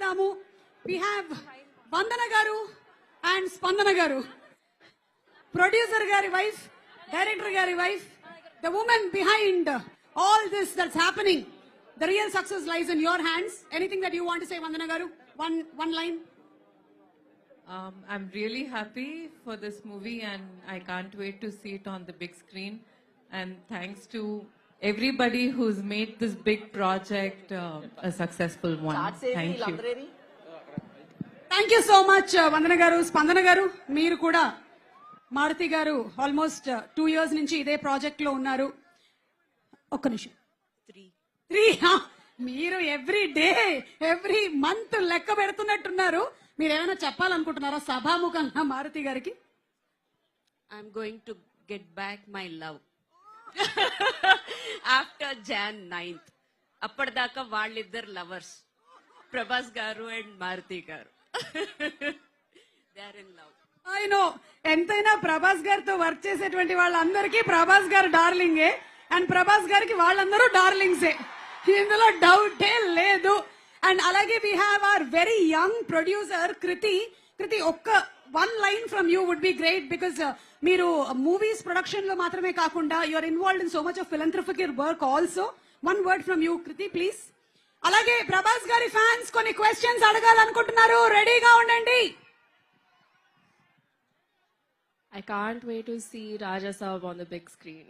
మాట్లాడదాము. We have వందన గారు and స్పందన గారు, ప్రొడ్యూసర్ గారి వైఫ్, డైరెక్టర్ గారి wife, the woman behind all this that's happening. The real success lies in your hands. Anything that you want to say, Vandana garu? One line. I'm really happy for this movie and I can't wait to see it on the big screen. And thanks to everybody who's made this big project a successful one. Thank you. Thank you so much, Vandana garu. Spandana garu, మీరు కూడా మారుతి గారు almost 2 years నుంచి ఇదే project లో ఉన్నారు. ఒక్క నిమిషం. 3 మీరు ఎవ్రీ డే ఎవ్రీ మంత్ లెక్క పెడుతున్నట్టున్నారు. మీరు ఏమైనా చెప్పాలనుకుంటున్నారా సభాముఖంగా మారుతి గారికి? I'm going to get back my love after Jan 9th. అప్పటిదాకా వాళ్ళిద్దరు లవర్స్, ప్రభాస్ గారు and Maruti garu. They are in love. I know, ఎంతైనా ప్రభాస్ గారితో వర్క్ చేసేటువంటి వాళ్ళందరికీ ప్రభాస్ గారు డార్లింగే అండ్ ప్రభాస్ గారికి వాళ్ళందరూ డార్లింగ్సే, ఇందులో డౌటే లేదు. అండ్ అలాగే we have our very young producer Kriti. ఒక్క 1 line from you would be great, because మీరు మూవీస్ ప్రొడక్షన్ లో మాత్రమే కాకుండా you are involved in so much of philanthropic work also. 1 word from you Kriti please. అలాగే ప్రభాస్ గారి ఫ్యాన్స్ కొన్ని questions అడగాలనుకుంటున్నారు, రెడీగా ఉండండి. I can't wait to see Raja Saab on the big screen.